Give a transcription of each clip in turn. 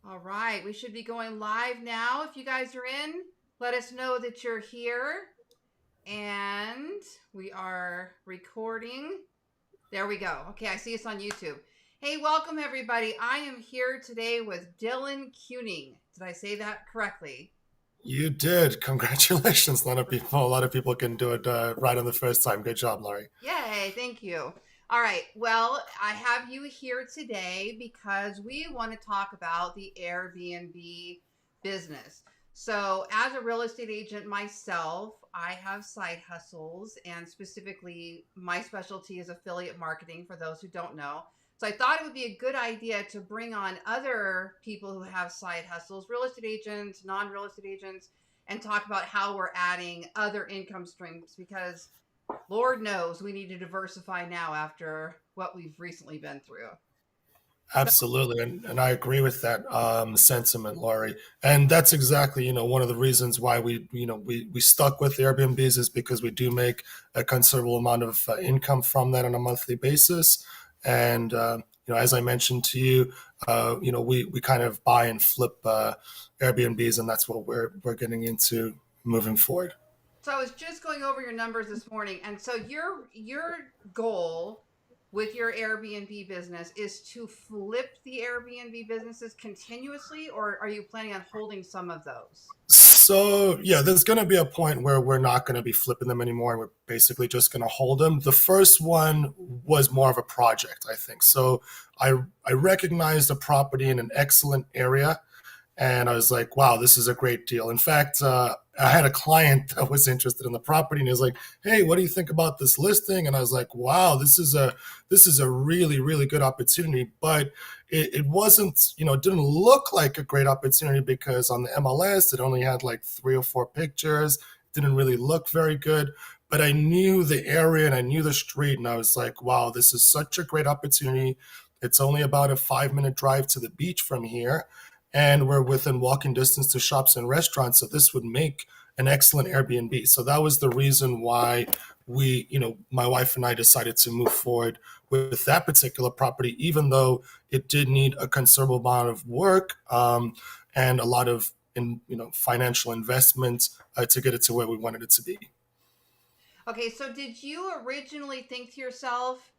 All right, we should be going live now. If you guys are in, let us know that you're here. And we are recording. There we go. Okay, I see us on YouTube. Hey, welcome everybody. I am here today with Dylan Keuning. Did I say that correctly? You did. Congratulations. A lot of people can do it right on the first time. Good job, Laurie. Yay, thank you. All right, well, I have you here today because we want to talk about the Airbnb business. So, as a real estate agent myself, I have side hustles, and specifically, my specialty is affiliate marketing for those who don't know. So, I thought it would be a good idea to bring on other people who have side hustles, real estate agents, non real estate agents, and talk about how we're adding other income streams because Lord knows we need to diversify now after what we've recently been through. So, Absolutely. And I agree with that sentiment, Laurie. And that's exactly, one of the reasons why we stuck with Airbnbs is because we do make a considerable amount of income from that on a monthly basis. And, as I mentioned to you, we kind of buy and flip Airbnbs, and that's what we're getting into moving forward. so I was just going over your numbers this morning, and so your goal with your Airbnb business is to flip the Airbnb businesses continuously, or are you planning on holding some of those? So yeah, there's going to be a point where we're not going to be flipping them anymore, and we're basically just going to hold them. The first one was more of a project, I think. So I recognized a property in an excellent area, and I was like, wow, this is a great deal. In fact, I had a client that was interested in the property, and he was like, hey, what do you think about this listing? And I was like, wow, this is a really, really good opportunity. But it wasn't, it didn't look like a great opportunity because on the MLS, it only had like 3 or 4 pictures. It didn't really look very good. But I knew the area and I knew the street, and I was like, wow, this is such a great opportunity. It's only about a 5-minute drive to the beach from here, and we're within walking distance to shops and restaurants. So this would make an excellent Airbnb. So that was the reason why my wife and I decided to move forward with that particular property, even though it did need a considerable amount of work and a lot of financial investment to get it to where we wanted it to be. Okay, so did you originally think to yourself,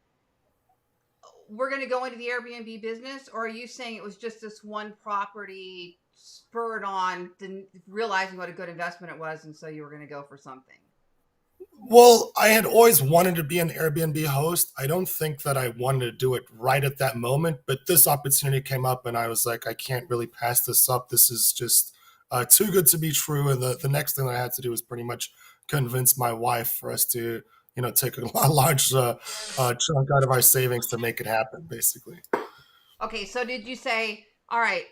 we're going to go into the Airbnb business, or are you saying it was just this one property spurred on realizing what a good investment it was, and so you were going to go for something? Well, I had always wanted to be an Airbnb host. I don't think that I wanted to do it right at that moment, but this opportunity came up and I was like, I can't really pass this up. This is just too good to be true. And the next thing that I had to do was pretty much convince my wife for us to, take a large chunk out of our savings to make it happen, basically. Okay, so did you say, all right,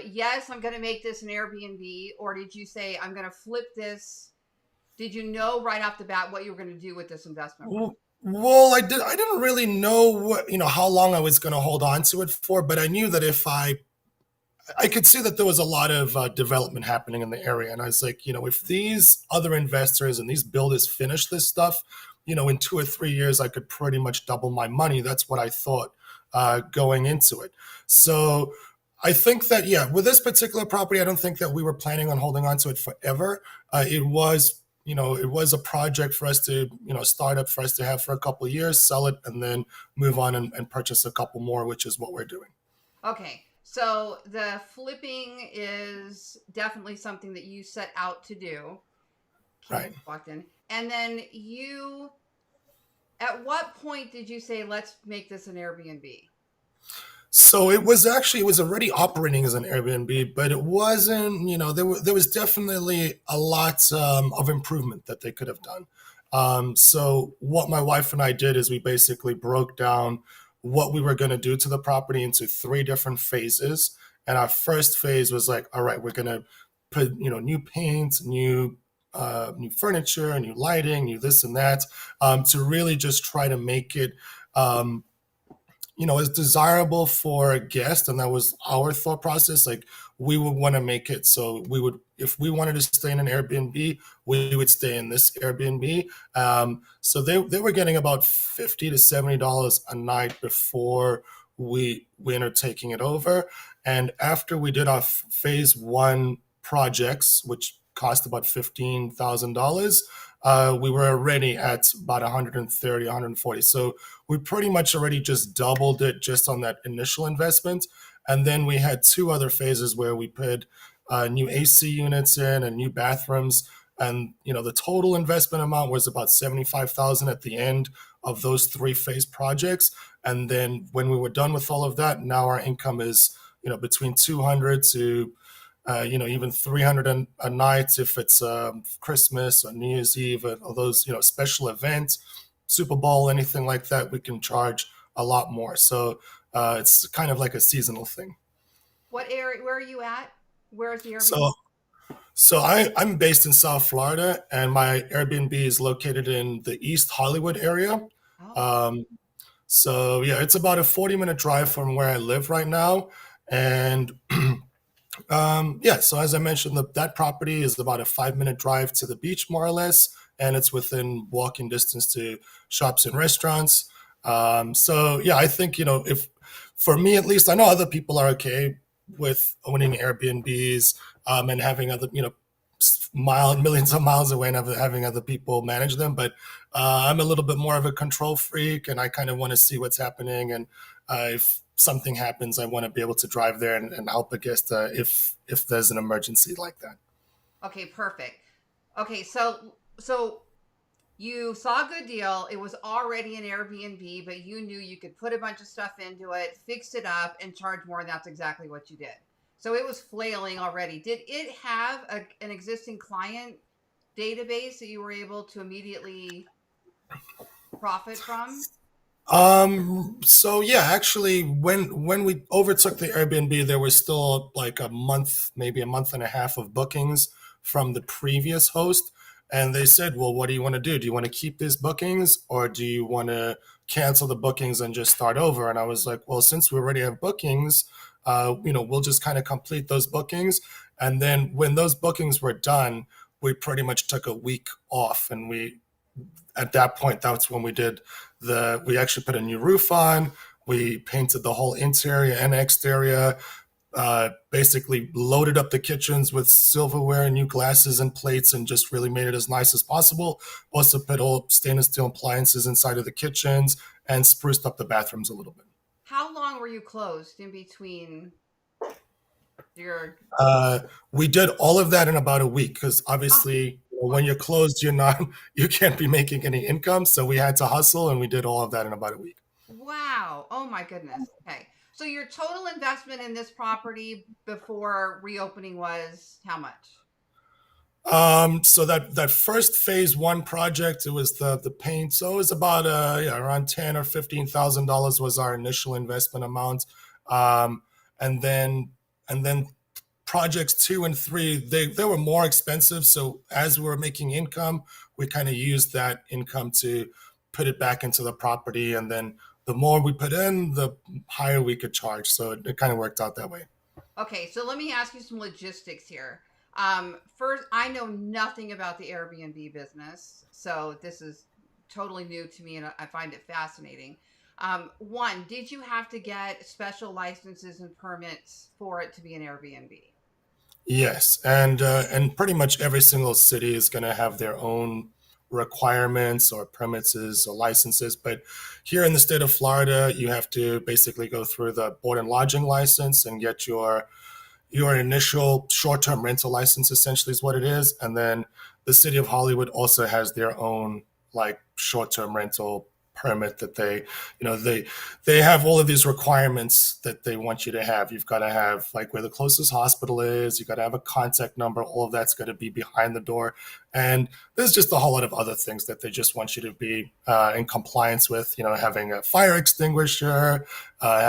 yes, I'm going to make this an Airbnb, or did you say, I'm going to flip this? Did you know right off the bat what you were going to do with this investment? Well, I did. I didn't really know how long I was going to hold on to it for, but I knew that if I could see that there was a lot of development happening in the area, and I was like, if these other investors and these builders finish this stuff, in 2 or 3 years, I could pretty much double my money. That's what I thought going into it. So I think that, yeah, with this particular property, I don't think that we were planning on holding on to it forever. It was a project for us to, start up for us to have for a couple of years, sell it, and then move on and purchase a couple more, which is what we're doing. Okay, so the flipping is definitely something that you set out to do. Kim Right. walked in. And then at what point did you say, let's make this an Airbnb? So it was already operating as an Airbnb, but it wasn't, there was definitely a lot of improvement that they could have done. So what my wife and I did is we basically broke down what we were going to do to the property into 3 different phases. And our first phase was like, all right, we're going to put, new paint, new furniture, new lighting, new this and that, to really just try to make it um, as desirable for a guest. And that was our thought process. Like, we would want to make it so we would, if we wanted to stay in an Airbnb, we would stay in this Airbnb. So they were getting about $50 to $70 a night before we ended up taking it over. And after we did our phase one projects, which cost about $15,000, we were already at about 130, 140. So we pretty much already just doubled it just on that initial investment. And then we had two other phases where we put new AC units in and new bathrooms. And the total investment amount was about 75,000 at the end of those three phase projects. And then when we were done with all of that, now our income is between 200 to even 300 a night if it's Christmas or New Year's Eve or those special events, Super Bowl, anything like that. We can charge a lot more. So it's kind of like a seasonal thing. What area? Where are you at? Where's the Airbnb? So I'm based in South Florida, and my Airbnb is located in the East Hollywood area. Oh. So yeah, it's about a 40-minute drive from where I live right now. And yeah, so as I mentioned, that property is about a 5-minute drive to the beach, more or less, and it's within walking distance to shops and restaurants. So yeah, I think if for me at least, I know other people are okay with owning Airbnbs and having other millions of miles away and having other people manage them. But I'm a little bit more of a control freak, and I kind of want to see what's happening. And if something happens, I want to be able to drive there and help a guest if there's an emergency like that. Okay, perfect. Okay, so you saw a good deal. It was already an Airbnb, but you knew you could put a bunch of stuff into it, fix it up, and charge more, and that's exactly what you did. So it was flailing already. Did it have an existing client database that you were able to immediately profit from? So yeah, actually, when we overtook the Airbnb, there was still like a month, maybe a month and a half of bookings from the previous host. And they said, well, what do you want to do? Do you want to keep these bookings, or do you want to cancel the bookings and just start over? And I was like, well, since we already have bookings, we'll just kind of complete those bookings. And then when those bookings were done, we pretty much took a week off. And at that point, that's when we actually put a new roof on. We painted the whole interior and exterior, basically loaded up the kitchens with silverware, new glasses and plates, and just really made it as nice as possible. Also put all stainless steel appliances inside of the kitchens and spruced up the bathrooms a little bit. How long were you closed in between your... We did all of that in about a week because obviously when you're closed, you can't be making any income. So we had to hustle, and we did all of that in about a week. Wow. Oh my goodness. Okay. So your total investment in this property before reopening was how much? So that first phase one project, it was the paint. So it was about around $10,000 or $15,000 was our initial investment amount. And then projects 2 and 3, they were more expensive. So as we were making income, we kind of used that income to put it back into the property. And then the more we put in, the higher we could charge. So it kind of worked out that way. Okay, so let me ask you some logistics here. First, I know nothing about the Airbnb business, so this is totally new to me, and I find it fascinating. One, did you have to get special licenses and permits for it to be an Airbnb? Yes, and pretty much every single city is going to have their own requirements or permits or licenses. But here in the state of Florida, you have to basically go through the board and lodging license and get your initial short-term rental license, essentially is what it is. And then the city of Hollywood also has their own like short-term rental permit that they have all of these requirements that they want you to have. You've got to have like where the closest hospital is, you got to have a contact number, all of that's going to be behind the door. And there's just a whole lot of other things that they just want you to be in compliance with, having a fire extinguisher,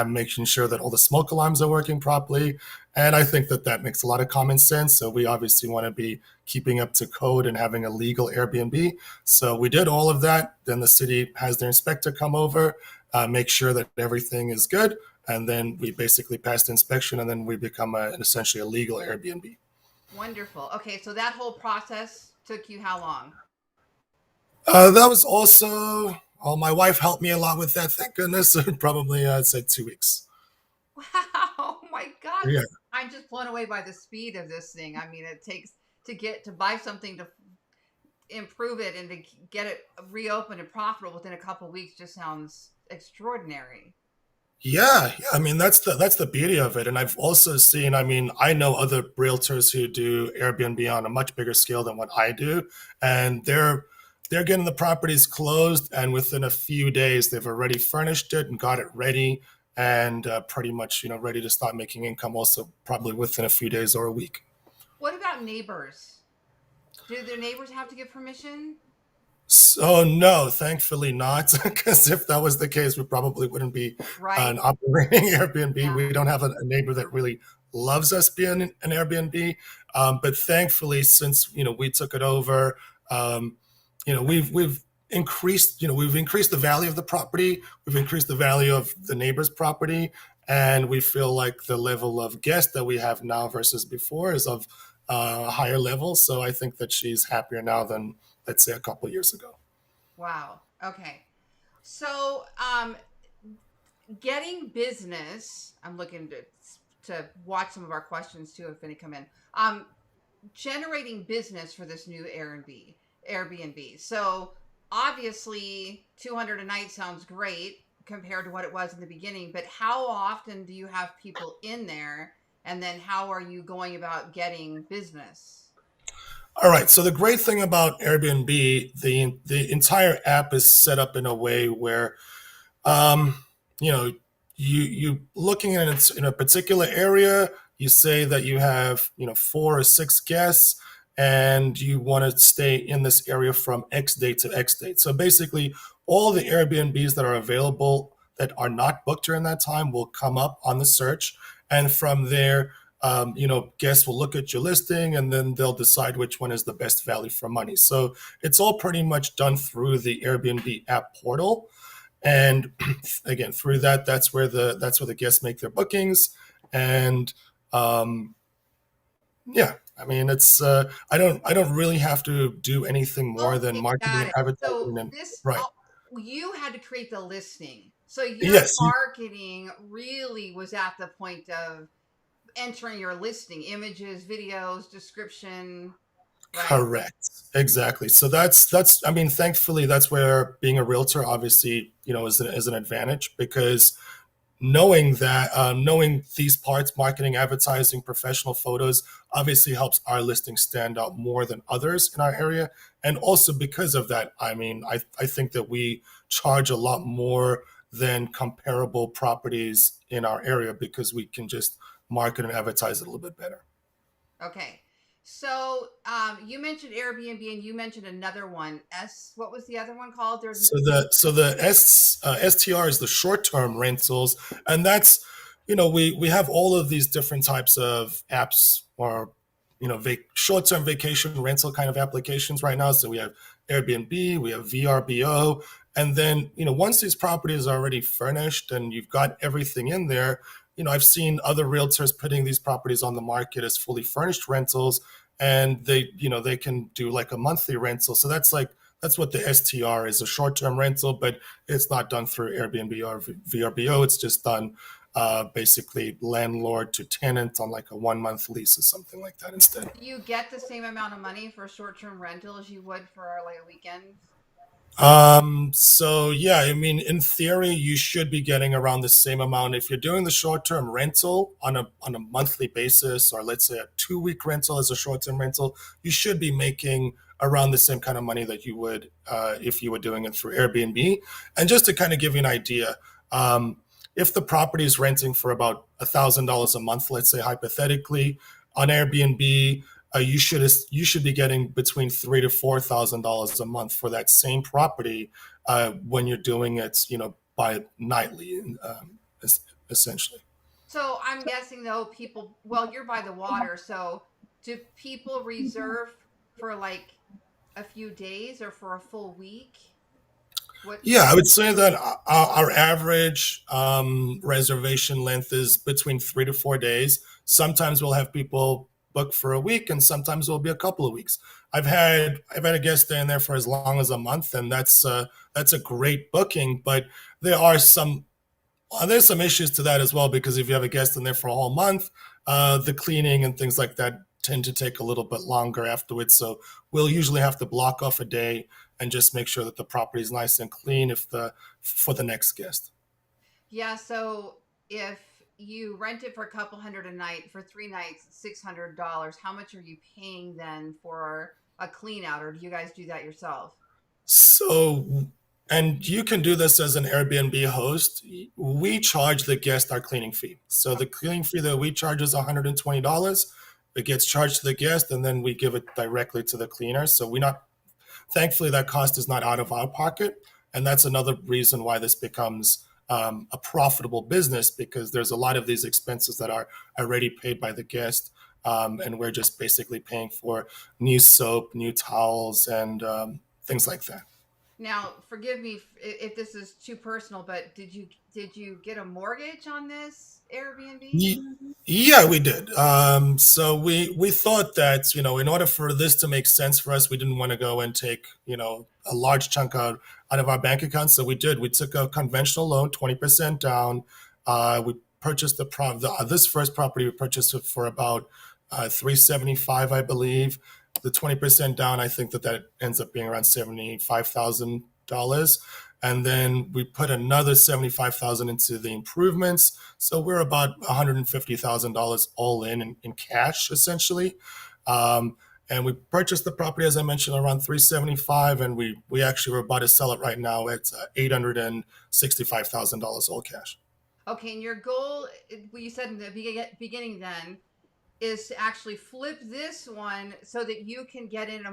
making sure that all the smoke alarms are working properly. And I think that makes a lot of common sense. So we obviously want to be keeping up to code and having a legal Airbnb. So we did all of that. Then the city has their inspector come over, make sure that everything is good. And then we basically pass the inspection, and then we become essentially a legal Airbnb. Wonderful. Okay, so that whole process took you how long? That was also, Oh, my wife helped me a lot with that. Thank goodness. Probably, I'd say 2 weeks. Wow, oh my God. Yeah. I'm just blown away by the speed of this thing. I mean, it takes to buy something to improve it and to get it reopened and profitable within a couple of weeks just sounds extraordinary. Yeah. I mean, that's the beauty of it. And I've also seen, I mean, I know other realtors who do Airbnb on a much bigger scale than what I do, and they're getting the properties closed, and within a few days, they've already furnished it and got it ready, and pretty much, ready to start making income. Also, probably within a few days or a week. What about neighbors? Do their neighbors have to give permission? So no, thankfully not, because if that was the case, we probably wouldn't be Right? an operating Airbnb. Yeah. We don't have a neighbor that really loves us being an Airbnb, but thankfully, since we took it over, um, we've increased we've increased the value of the property, we've increased the value of the neighbor's property, and we feel like the level of guest that we have now versus before is of a higher level. So I think that she's happier now than, let's say, a couple of years ago. Wow. Okay. So, getting business, I'm looking to watch some of our questions too if any come in. Generating business for this new Airbnb. So obviously 200 a night sounds great compared to what it was in the beginning, but how often do you have people in there? And then how are you going about getting business? All right. So the great thing about Airbnb, the entire app is set up in a way where, um, you know, you looking at it in a particular area. You say that you have 4 or 6 guests, and you want to stay in this area from X date to X date. So basically, all the Airbnbs that are available that are not booked during that time will come up on the search, and from there, guests will look at your listing, and then they'll decide which one is the best value for money. So it's all pretty much done through the Airbnb app portal, and again, through that, that's where the guests make their bookings, and um, yeah, I mean, it's I don't really have to do anything more than Okay, marketing got and it. So advertising, and right. you had to create the listing. So your Yes, marketing really was at the point of entering your listing, images, videos, description, right? correct. Exactly. So that's I mean, thankfully, that's where being a realtor obviously, is an advantage, because knowing these parts, marketing, advertising, professional photos, obviously helps our listing stand out more than others in our area. And also because of that, I mean, I think that we charge a lot more than comparable properties in our area, because we can just market and advertise it a little bit better. Okay. So you mentioned Airbnb and you mentioned another one. What was the other one called? So the STR is the short term rentals, and that's, we have all of these different types of apps, or short term vacation rental kind of applications right now. So we have Airbnb, we have VRBO, and then once these properties are already furnished and you've got everything in there, I've seen other realtors putting these properties on the market as fully furnished rentals, and they can do like a monthly rental. So that's what the STR is, a short-term rental, but it's not done through Airbnb or VRBO. It's just done basically landlord to tenant on like a 1 month lease or something like that instead. Do you get the same amount of money for a short-term rental as you would for like a weekend? So yeah, I mean, in theory, you should be getting around the same amount if you're doing the short-term rental on a monthly basis, or let's say a 2 week rental as a short-term rental. You should be making around the same kind of money that you would if you were doing it through Airbnb. And just to kind of give you an idea, if the property is renting for about $1,000 a month, let's say hypothetically, on Airbnb, you should be getting between $3,000 to $4,000 a month for that same property, when you're doing it, by nightly, essentially. So I'm guessing though well, you're by the water, so do people reserve for like a few days or for a full week? What? Yeah, I would say that our average reservation length is between 3 to 4 days. Sometimes we'll have people book for a week, and sometimes it'll be a couple of weeks. I've had a guest stay in there for as long as a month, and that's a great booking. But there are some there's some issues to that as well, because if you have a guest in there for a whole month, the cleaning and things like that tend to take a little bit longer afterwards. So we'll usually have to block off a day and just make sure that the property is nice and clean for the next guest. Yeah, so if you rent it for a couple hundred a night for 3 nights, $600, how much are you paying then for a clean out, or do you guys do that yourself? So, and you can do this as an Airbnb host. We charge the guest our cleaning fee. So the cleaning fee that we charge is $120. It gets charged to the guest, and then we give it directly to the cleaner. So we not thankfully that cost is not out of our pocket, and that's another reason why this becomes a profitable business, because there's a lot of these expenses that are already paid by the guest, and we're just basically paying for new soap, new towels, and things like that. Now, forgive me if this is too personal, but did you get a mortgage on this Airbnb? Yeah, we did. So we thought that, in order for this to make sense for us, we didn't want to go and take, a large chunk out of our bank account. So we did. We took a conventional loan, 20% down. We purchased this first property. We purchased it for about 375, I believe. The 20% down, I think that ends up being around $75,000. And then we put another $75,000 into the improvements. So we're about $150,000 all in cash, essentially. And we purchased the property, as I mentioned, around 375, and we actually were about to sell it right now at $865,000 all cash. Okay, and your goal, what you said in the beginning then, is to actually flip this one so that you can get in a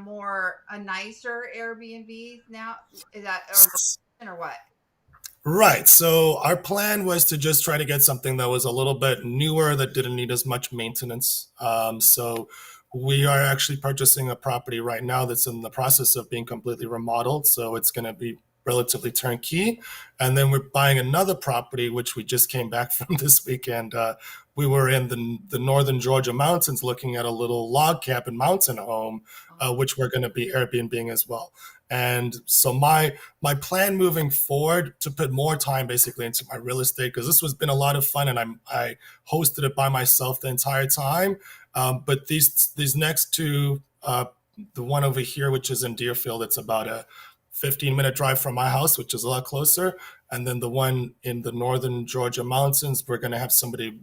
nicer Airbnb now. Is that or what? Right. So our plan was to just try to get something that was a little bit newer, that didn't need as much maintenance. So we are actually purchasing a property right now that's in the process of being completely remodeled. So it's going to be relatively turnkey. And then we're buying another property, which we just came back from this weekend. We were in the northern Georgia mountains looking at a little log cabin mountain home, which we're going to be Airbnb as well. And so my plan moving forward to put more time basically into my real estate, because this has been a lot of fun, and I hosted it by myself the entire time. But these next two, the one over here, which is in Deerfield, it's about a 15-minute drive from my house, which is a lot closer. And then the one in the northern Georgia mountains, we're going to have somebody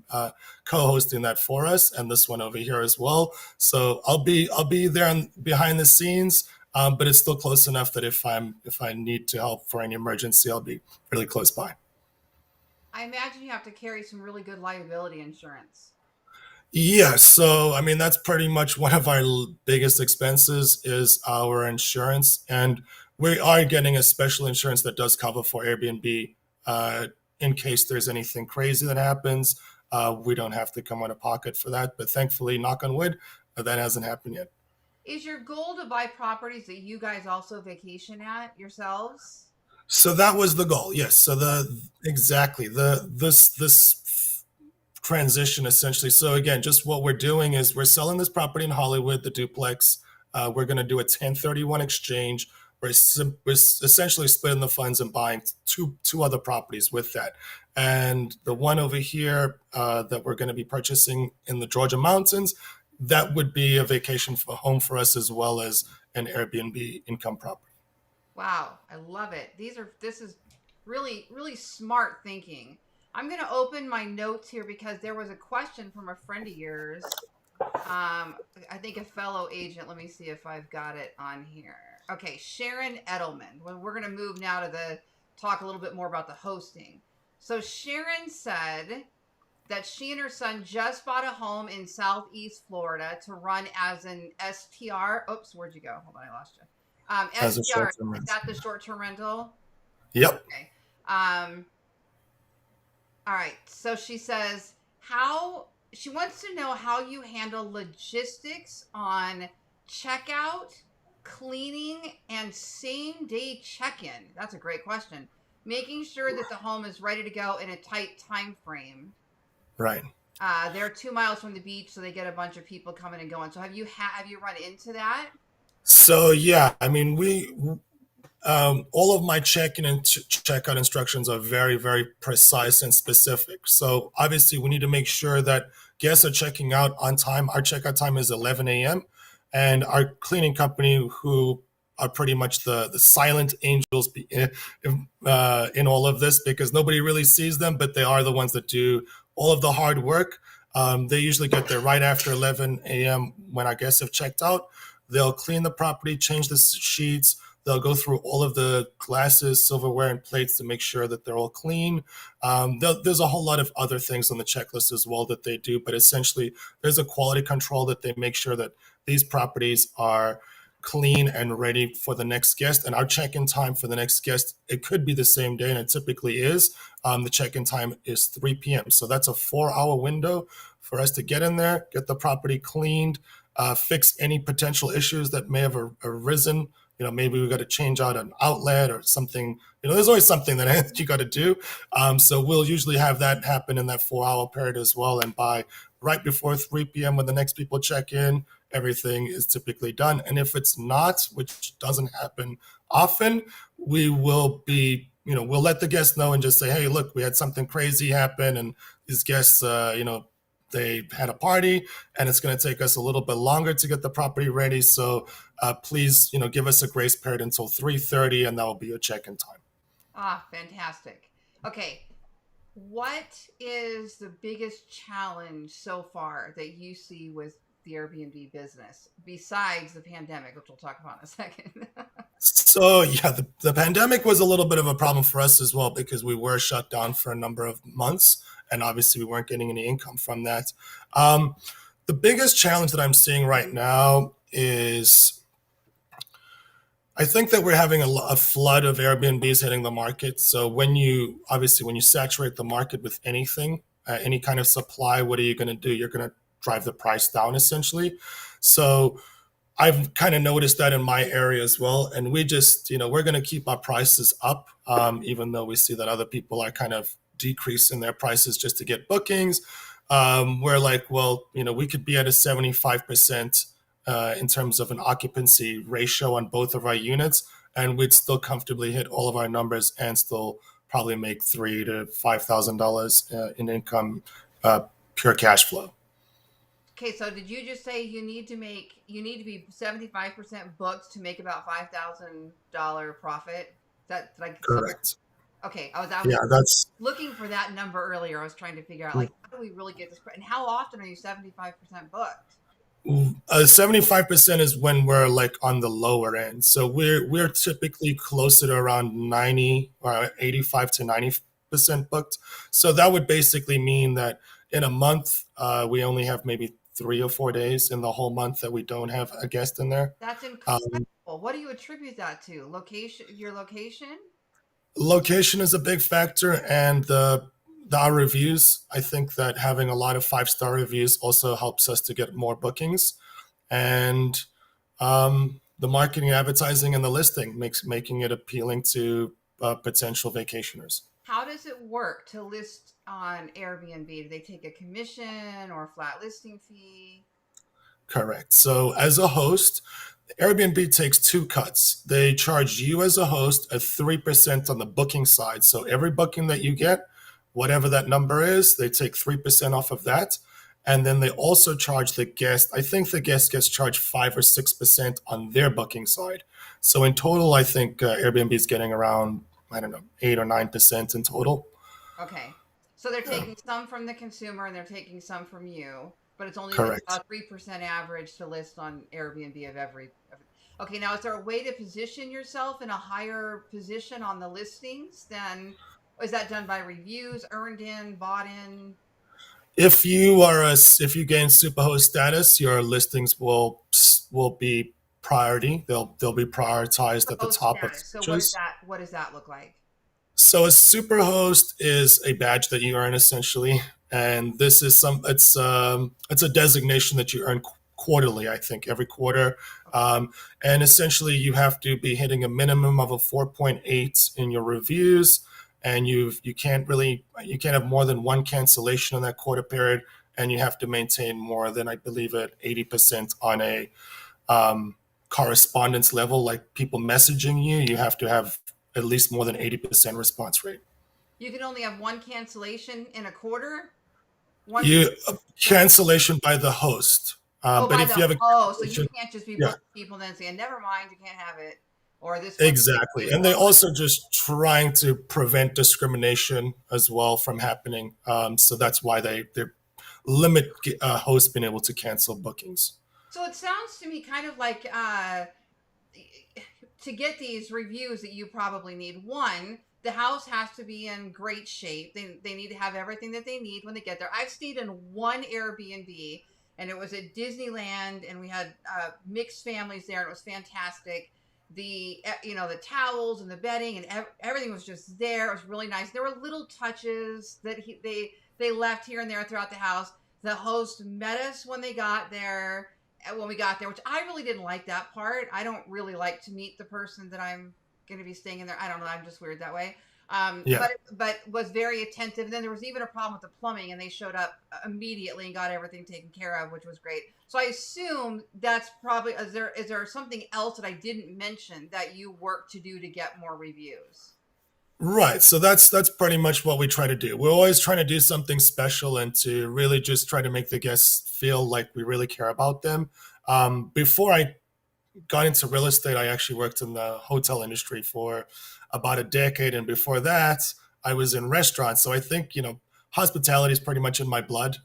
co-hosting that for us, and this one over here as well. So I'll be there behind the scenes, but it's still close enough that if I need to help for any emergency, I'll be really close by. I imagine you have to carry some really good liability insurance. Yeah, so I mean that's pretty much one of our biggest expenses is our insurance, and we are getting a special insurance that does cover for Airbnb in case there's anything crazy that happens. We don't have to come out of pocket for that, but thankfully, knock on wood, that hasn't happened yet. Is your goal to buy properties that you guys also vacation at yourselves? So that was the goal, yes. So this transition essentially. So again, just what we're doing is we're selling this property in Hollywood, the duplex. We're going to do a 1031 exchange. We're essentially splitting the funds and buying two other properties with that. And the one over here that we're going to be purchasing in the Georgia mountains, that would be a vacation home for us as well as an Airbnb income property. Wow, I love it. This is really, really smart thinking. I'm going to open my notes here because there was a question from a friend of yours. I think a fellow agent. Let me see if I've got it on here. Okay, Sharon Edelman. Well, we're going to move now to talk a little bit more about the hosting. So Sharon said that she and her son just bought a home in Southeast Florida to run as an STR. Oops, where'd you go? Hold on, I lost you. STR, is that the short-term rental? Yep. Okay. All right. So she says she wants to know how you handle logistics on checkout, cleaning, and same-day check-in. That's a great question. Making sure that the home is ready to go in a tight time frame. Right. They're 2 miles from the beach, so they get a bunch of people coming and going. So have you run into that? So yeah, I mean, all of my check-in and checkout instructions are very, very precise and specific. So obviously, we need to make sure that guests are checking out on time. Our checkout time is 11 a.m. And our cleaning company, who are pretty much the silent angels in all of this, because nobody really sees them, but they are the ones that do all of the hard work. They usually get there right after 11 a.m. when our guests have checked out. They'll clean the property, change the sheets. They'll go through all of the glasses, silverware, and plates to make sure that they're all clean. There's a whole lot of other things on the checklist as well that they do, but essentially, there's a quality control that they make sure that these properties are clean and ready for the next guest. And our check-in time for the next guest, it could be the same day, and it typically is. The check-in time is 3 p.m. So that's a 4-hour window for us to get in there, get the property cleaned, fix any potential issues that may have arisen. Maybe we got to change out an outlet or something. There's always something that you got to do. So we'll usually have that happen in that 4-hour period as well. And by right before 3 p.m. when the next people check in, everything is typically done. And if it's not, which doesn't happen often, we will be, we'll let the guests know and just say, hey, look, we had something crazy happen. And these guests, they had a party, and it's going to take us a little bit longer to get the property ready. So please, give us a grace period until 3:30, and that will be your check-in time. Ah, fantastic. Okay. What is the biggest challenge so far that you see with the Airbnb business besides the pandemic, which we'll talk about in a second? So yeah, the pandemic was a little bit of a problem for us as well, because we were shut down for a number of months, and obviously we weren't getting any income from that. The biggest challenge that I'm seeing right now is I think that we're having a flood of Airbnbs hitting the market. So when you saturate the market with anything, any kind of supply, what are you going to do? You're going to drive the price down essentially. So I've kind of noticed that in my area as well. And we just, we're going to keep our prices up, even though we see that other people are kind of decreasing their prices just to get bookings. We're like, well, we could be at a 75% in terms of an occupancy ratio on both of our units, and we'd still comfortably hit all of our numbers and still probably make $3,000 to $5,000 in income, pure cash flow. Okay, so did you just say you need to be 75% booked to make about $5,000 profit? Correct. Okay, I was Yeah, that's looking for that number earlier. I was trying to figure out like how do we really get this, and how often are you 75% booked? 75% is when we're like on the lower end. So we're typically closer to around 90 or 85 to 90% booked. So that would basically mean that in a month, we only have maybe 3 or 4 days in the whole month that we don't have a guest in there. That's Um, incredible. What do you attribute that to? Your location? Location is a big factor, and our reviews. I think that having a lot of 5-star reviews also helps us to get more bookings, and the marketing, advertising, and the listing making it appealing to potential vacationers. How does it work to list on Airbnb? Do they take a commission or a flat listing fee? Correct. So as a host, Airbnb takes two cuts. They charge you as a host a 3% on the booking side. So every booking that you get, whatever that number is, they take 3% off of that. And then they also charge the guest. I think the guest gets charged 5 or 6% on their booking side. So in total, I think Airbnb is getting around, I don't know, 8 or 9% in total. Okay. So they're Yeah, taking some from the consumer and they're taking some from you, but it's only like correct. about 3% average to list on Airbnb of every. Okay, now is there a way to position yourself in a higher position on the listings than, is that done by reviews, earned in, bought in? If you gain superhost status, your listings will be priority. They'll be prioritized For at the host top of status. So searches. what does that look like? So a superhost is a badge that you earn essentially, and this is it's a designation that you earn quarterly. I think every quarter, and essentially you have to be hitting a minimum of a 4.8 in your reviews, and you can't have more than one cancellation in that quarter period, and you have to maintain more than, I believe, at 80% on a um, correspondence level, like people messaging you. You have to have at least more than 80% response rate. You can only have one cancellation in a quarter. One You one. cancellation by the host, Oh, but by if the you have a so you cancellation, can't just be yeah, booking people and then saying, "Never mind, you can't have it," or this wasn't good for exactly. you, And they or what? also just trying to prevent discrimination as well from happening. So that's why they limit hosts being able to cancel bookings. So it sounds to me kind of like to get these reviews that you probably need. One, the house has to be in great shape. They need to have everything that they need when they get there. I've stayed in one Airbnb, and it was at Disneyland, and we had mixed families there, and it was fantastic. The towels and the bedding and everything was just there. It was really nice. There were little touches that they left here and there throughout the house. The host met us when we got there, which I really didn't like that part. I don't really like to meet the person that I'm going to be staying in there. I don't know. I'm just weird that way. Yeah. But was very attentive. And then there was even a problem with the plumbing, and they showed up immediately and got everything taken care of, which was great. So I assume that's probably is there something else that I didn't mention that you work to do to get more reviews? Right. So that's pretty much what we try to do. We're always trying to do something special and to really just try to make the guests feel like we really care about them. Before I got into real estate, I actually worked in the hotel industry for about a decade, and before that, I was in restaurants. So I think hospitality is pretty much in my blood.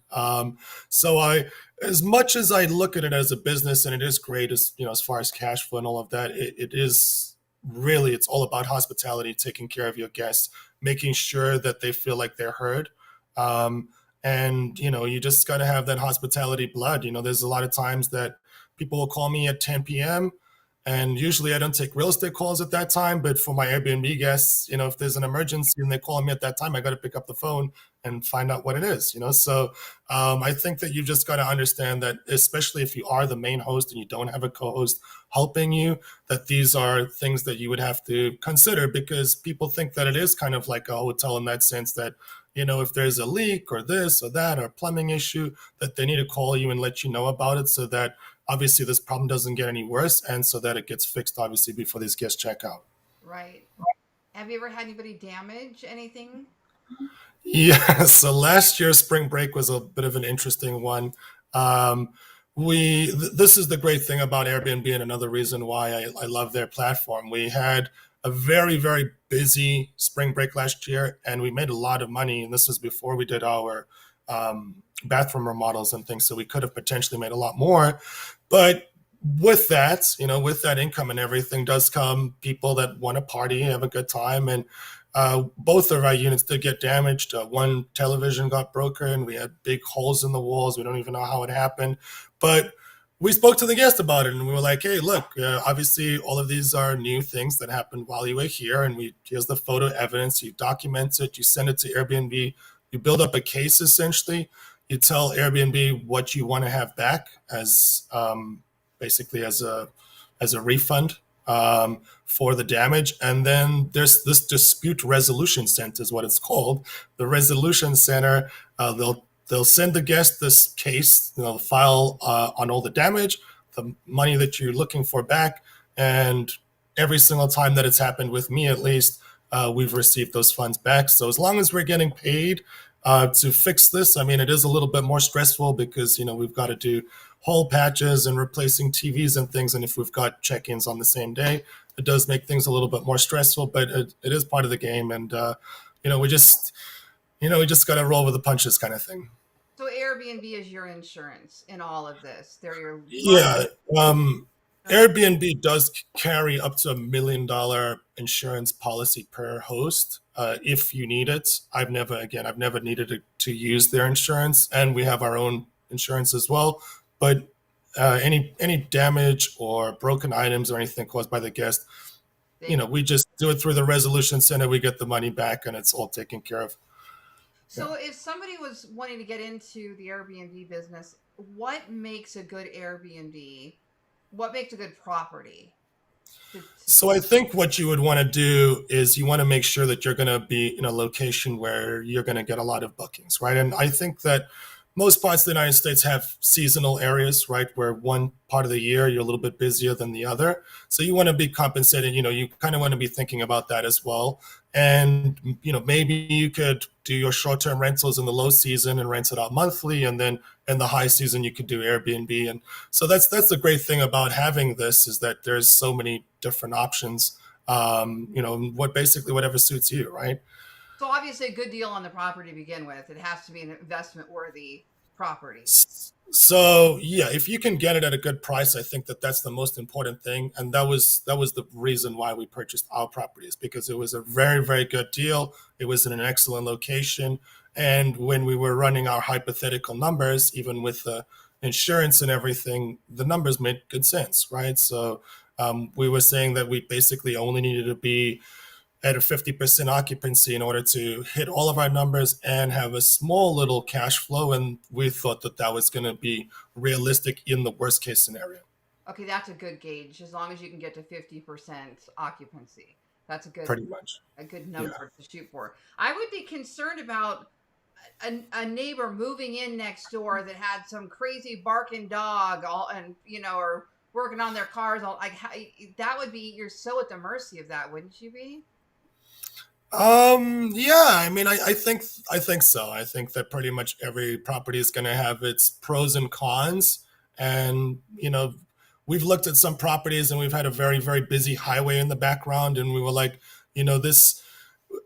So as much as I look at it as a business, and it is great as far as cash flow and all of that, it is really it's all about hospitality, taking care of your guests, making sure that they feel like they're heard. Um, and you just got to have that hospitality blood. There's a lot of times that people will call me at 10 p.m. And usually I don't take real estate calls at that time. But for my Airbnb guests, if there's an emergency and they call me at that time, I got to pick up the phone and find out what it is. So I think that you've just got to understand that, especially if you are the main host and you don't have a co-host helping you, that these are things that you would have to consider, because people think that it is kind of like a hotel in that sense that, if there's a leak or this or that or plumbing issue, that they need to call you and let you know about it, so that obviously this problem doesn't get any worse, and so that it gets fixed obviously before these guests check out. Right. Have you ever had anybody damage anything? Yeah, so last year's spring break was a bit of an interesting one. Um, this is the great thing about Airbnb, and another reason why I love their platform. We had a very, very busy spring break last year, and we made a lot of money. And this was before we did our bathroom remodels and things, so we could have potentially made a lot more. But with that income and everything does come people that want to party, have a good time, and both of our units did get damaged. One television got broken. We had big holes in the walls. We don't even know how it happened. But we spoke to the guest about it, and we were like, hey, look, obviously all of these are new things that happened while you were here. And here's the photo evidence. You document it. You send it to Airbnb. You build up a case, essentially. You tell Airbnb what you want to have back as basically as a refund for the damage. And then there's this dispute resolution center, is what it's called. The resolution center, they'll send the guest this case, file on all the damage, the money that you're looking for back, and every single time that it's happened with me, at least, we've received those funds back. So as long as we're getting paid to fix this, I mean, it is a little bit more stressful because we've got to do whole patches and replacing TVs and things. And if we've got check-ins on the same day, it does make things a little bit more stressful. But it is part of the game, and we just got to roll with the punches, kind of thing. So Airbnb is your insurance in all of this. They're your Yeah. uh, Airbnb does carry up to $1 million insurance policy per host if you need it. I've never needed to use their insurance, and we have our own insurance as well. But any damage or broken items or anything caused by the guest, they we just do it through the resolution center. We get the money back, and it's all taken care of. Yeah. So if somebody was wanting to get into the Airbnb business, what makes a good Airbnb? What makes a good property? To So I think what you would want to do is you want to make sure that you're going to be in a location where you're going to get a lot of bookings, right? And I think that most parts of the United States have seasonal areas, right, where one part of the year you're a little bit busier than the other. So you want to be compensated, you kind of want to be thinking about that as well. And, maybe you could do your short-term rentals in the low season and rent it out monthly. And then in the high season, you could do Airbnb. And so that's the great thing about having this is that there's so many different options. Whatever suits you, right? So obviously a good deal on the property to begin with. It has to be an investment worthy property. So yeah, if you can get it at a good price, I think that that's the most important thing, and that was the reason why we purchased our properties, because it was a very very good deal. It was in an excellent location, and when we were running our hypothetical numbers, even with the insurance and everything, the numbers made good sense, right? So we were saying that we basically only needed to be at a 50% occupancy in order to hit all of our numbers and have a small little cash flow. And we thought that that was going to be realistic in the worst case scenario. Okay, that's a good gauge. As long as you can get to 50% occupancy, that's Pretty much. a good Yeah. number to shoot for. I would be concerned about a neighbor moving in next door that had some crazy barking dog, all and or working on their cars. All like that would be, you're so at the mercy of that, wouldn't you be? Yeah, I mean, I think so. I think that pretty much every property is going to have its pros and cons. And, we've looked at some properties and we've had a very, very busy highway in the background. And we were like, this,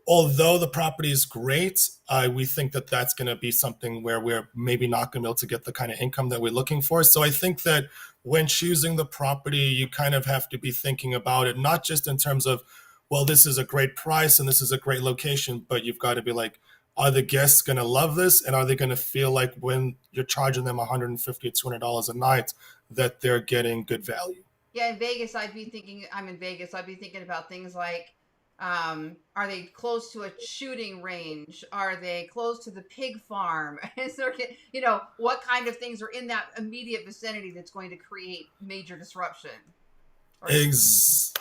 although the property is great, we think that that's going to be something where we're maybe not going to be able to get the kind of income that we're looking for. So I think that when choosing the property, you kind of have to be thinking about it, not just in terms of, well, this is a great price and this is a great location, but you've got to be like, are the guests going to love this? And are they going to feel like when you're charging them $150 or $200 a night that they're getting good value? Yeah, in Vegas, I'd be thinking. I'm in Vegas. I'd be thinking about things like, are they close to a shooting range? Are they close to the pig farm? Is there, what kind of things are in that immediate vicinity that's going to create major disruption? Or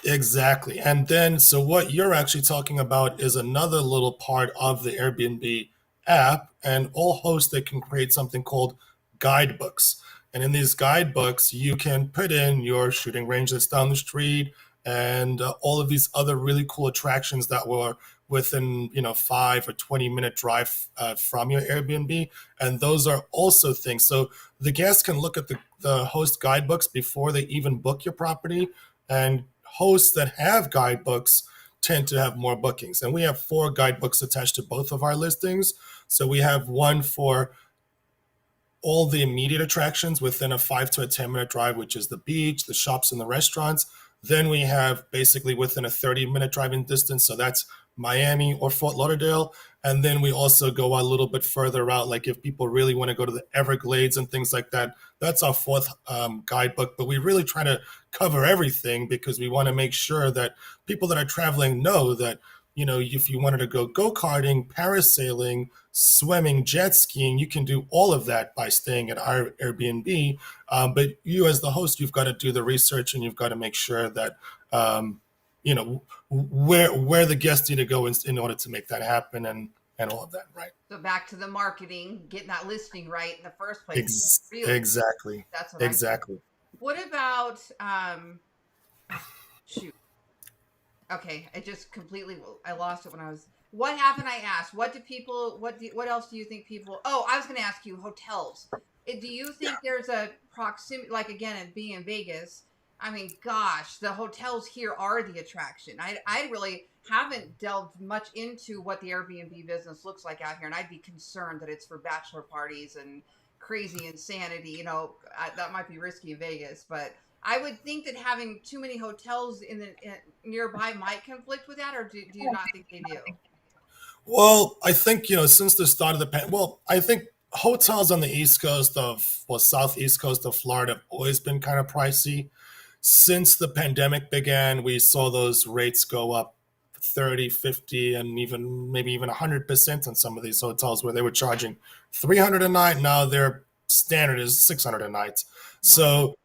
Exactly. And then, so what you're actually talking about is another little part of the Airbnb app, and all hosts they can create something called guidebooks. And in these guidebooks, you can put in your shooting range that's down the street and all of these other really cool attractions that were within 5 or 20 minute drive from your Airbnb. And those are also things. So the guests can look at the host guidebooks before they even book your property, and hosts that have guidebooks tend to have more bookings. And we have 4 guidebooks attached to both of our listings. So we have one for all the immediate attractions within a 5 to 10 minute drive, which is the beach, the shops, and the restaurants. Then we have basically within a 30-minute driving distance. So that's Miami or Fort Lauderdale. And then we also go a little bit further out. Like if people really want to go to the Everglades and things like that, that's our 4th guidebook. But we really try to cover everything because we want to make sure that people that are traveling know that, if you wanted to go karting, parasailing, swimming, jet skiing, you can do all of that by staying at our Airbnb. But you, as the host, you've got to do the research and you've got to make sure that where the guests need to go in order to make that happen and all of that, right? so back to the marketing, getting that listing right in the first place. Really, Exactly. that's what I think. Exactly. What about shoot? Okay, I just completely I lost it when I was. What happened? I asked. What do people? What else do you think people? Oh, I was going to ask you hotels. Do you think there's a proximity? Like again, and being in Vegas, I mean, gosh, the hotels here are the attraction. I really haven't delved much into what the Airbnb business looks like out here, and I'd be concerned that it's for bachelor parties and crazy insanity. That might be risky in Vegas, but I would think that having too many hotels in nearby might conflict with that, or do you not think they do? Well, I think, since the start of I think hotels on the southeast coast of Florida have always been kind of pricey. Since the pandemic began, we saw those rates go up 30, 50, and maybe even 100% on some of these hotels where they were charging 300 a night. Now their standard is 600 a night. Wow. So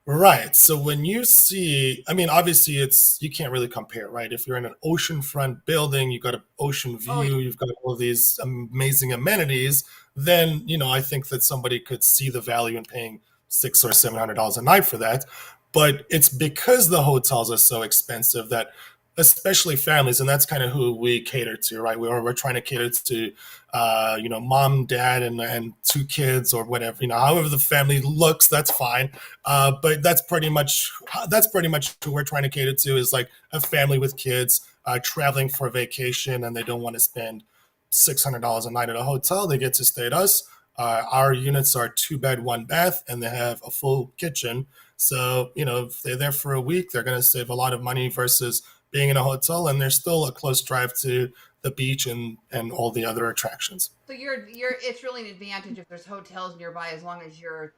Right. So when you see, I mean, obviously it's, you can't really compare, right? If you're in an oceanfront building, you've got an ocean Oh, yeah. view, you've got all these amazing amenities, then, I think that somebody could see the value in paying $600 or $700 a night for that. But it's because the hotels are so expensive that, especially families, and that's kind of who we cater to, right? We're trying to cater to, mom, dad, and two kids or whatever, however the family looks, that's fine. But that's pretty much who we're trying to cater to, is like a family with kids traveling for a vacation, and they don't want to spend $600 a night at a hotel. They get to stay at us. Our units are 2 bed, 1 bath, and they have a full kitchen. So if they're there for a week, they're going to save a lot of money versus being in a hotel, and there's still a close drive to the beach and all the other attractions. So you're it's really an advantage if there's hotels nearby as long as you're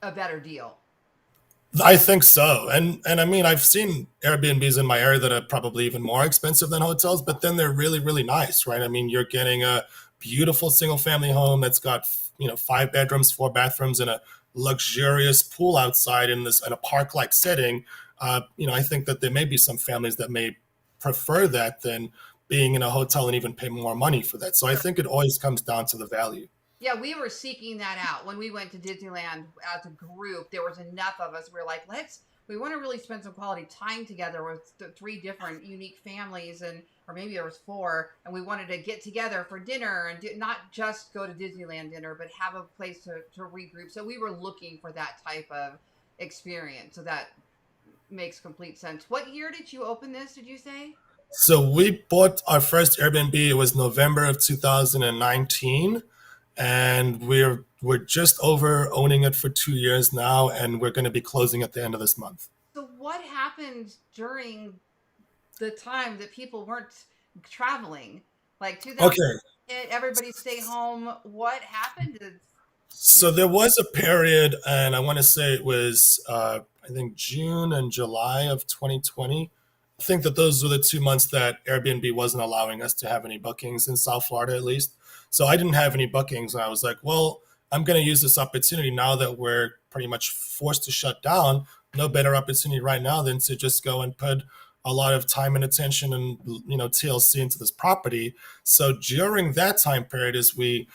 a better deal. I think so. And I mean, I've seen Airbnbs in my area that are probably even more expensive than hotels, but then they're really, really nice, right? I mean, you're getting a beautiful single family home that's got, 5 bedrooms, 4 bathrooms, and a luxurious pool outside in a park-like setting. I think that there may be some families that may prefer that than being in a hotel and even pay more money for that. So I think it always comes down to the value. Yeah, we were seeking that out when we went to Disneyland as a group. There was enough of us. We are like, we want to really spend some quality time together with the three different unique families, and or maybe there was four, and we wanted to get together for dinner and not just go to Disneyland dinner, but have a place to regroup. So we were looking for that type of experience. So that makes complete sense. What year did you open this? Did you say? So we bought our first Airbnb. It was November of 2019, and we're just over owning it for 2 years now, and we're going to be closing at the end of this month. So what happened during the time that people weren't traveling, like 2000, Okay, everybody stay home? What happened to so there was a period, and I want to say it was, I think, June and July of 2020. I think that those were the 2 months that Airbnb wasn't allowing us to have any bookings in South Florida, at least. So I didn't have any bookings, and I was like, well, I'm going to use this opportunity now that we're pretty much forced to shut down. No better opportunity right now than to just go and put a lot of time and attention and TLC into this property. So during that time period, is we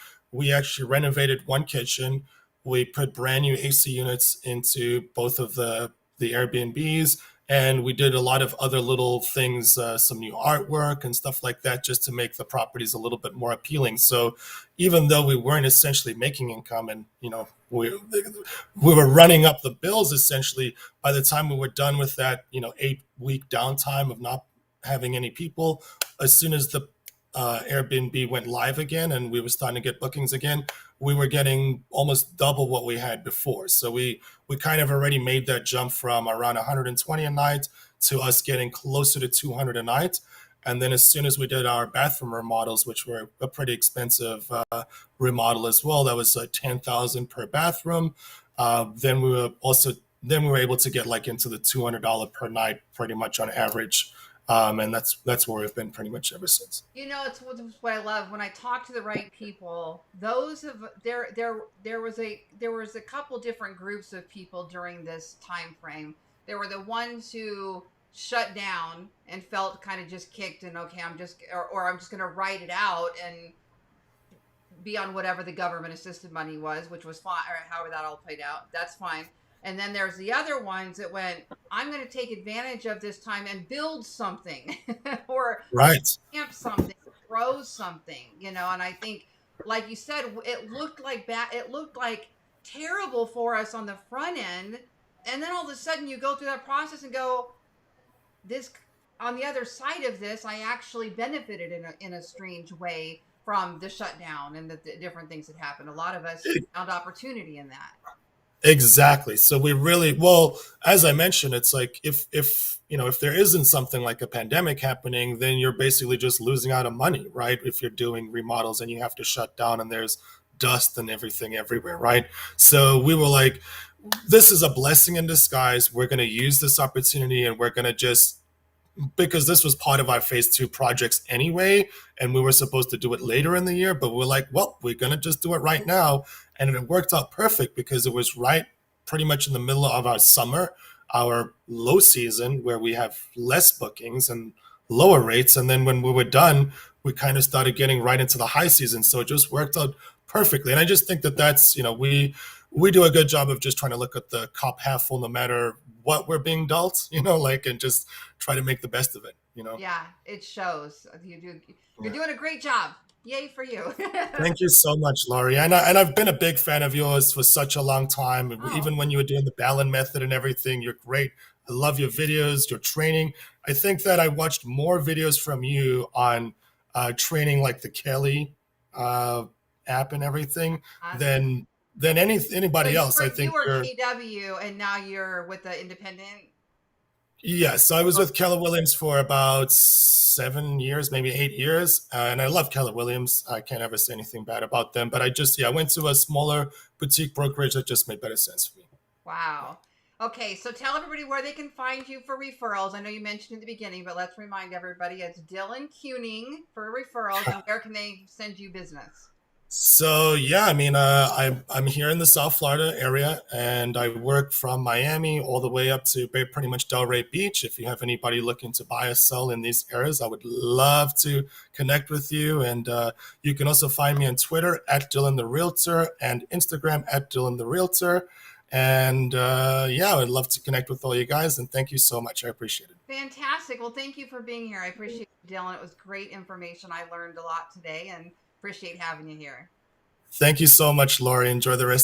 actually renovated one kitchen. We put brand new AC units into both of the Airbnbs, and we did a lot of other little things, some new artwork and stuff like that, just to make the properties a little bit more appealing. So even though we weren't essentially making income, and we were running up the bills essentially, by the time we were done with that 8 week downtime of not having any people, as soon as the Airbnb went live again and we were starting to get bookings again, we were getting almost double what we had before. So we kind of already made that jump from around 120 a night to us getting closer to 200 a night. And then as soon as we did our bathroom remodels, which were a pretty expensive remodel as well, that was 10,000 per bathroom. Then we were able to get like into the $200 per night, pretty much on average, and that's where we've been pretty much ever since. It's what I love when I talk to the right people. Those of there was a couple different groups of people during this time frame. There were the ones who shut down and felt kind of just kicked, and okay, or I'm just going to write it out and be on whatever the government assisted money was, which was fine, or however that all played out. That's fine. And then there's the other ones that went, I'm going to take advantage of this time and build something or Right. camp something, grow something, and I think, like you said, it looked like it looked like terrible for us on the front end. And then all of a sudden you go through that process and go, this, on the other side of this, I actually benefited in a strange way from the shutdown and the different things that happened. A lot of us found opportunity in that. Exactly. So we really, well, as I mentioned, it's like if there isn't something like a pandemic happening, then you're basically just losing out on money, right? If you're doing remodels and you have to shut down and there's dust and everything everywhere, right? So we were like, this is a blessing in disguise. We're going to use this opportunity, and we're going to just, because this was part of our phase 2 projects anyway, and we were supposed to do it later in the year, but we're like, well, we're going to just do it right now. And it worked out perfect because it was right pretty much in the middle of our summer, our low season where we have less bookings and lower rates. And then when we were done, we kind of started getting right into the high season. So it just worked out perfectly. And I just think that that's, we do a good job of just trying to look at the cup half full no matter what we're being dealt, and just try to make the best of it. Yeah, it shows. You're doing a great job. Yay for you. Thank you so much, Laurie. And I've been a big fan of yours for such a long time. Oh. Even when you were doing the Ballon method and everything, you're great. I love your videos, your training. I think that I watched more videos from you on training like the Kelly app and everything than anybody else. I think you were KW and now you're with the independent. Yes, I was with Keller Williams for about 7 years, maybe 8 years, and I love Keller Williams. I can't ever say anything bad about them. But I went to a smaller boutique brokerage that just made better sense for me. Wow. Okay, so tell everybody where they can find you for referrals. I know you mentioned in the beginning, but let's remind everybody it's Dylan Keuning for referrals. And where can they send you business? So I'm here in the South Florida area, and I work from Miami all the way up to pretty much Delray Beach. If you have anybody looking to buy or sell in these areas, I would love to connect with you. And you can also find me on Twitter at Dylan the Realtor and Instagram at Dylan the Realtor. And I would love to connect with all you guys. And thank you so much. I appreciate it. Fantastic. Well, thank you for being here. I appreciate it, Dylan. It was great information. I learned a lot today and appreciate having you here. Thank you so much, Laurie. Enjoy the rest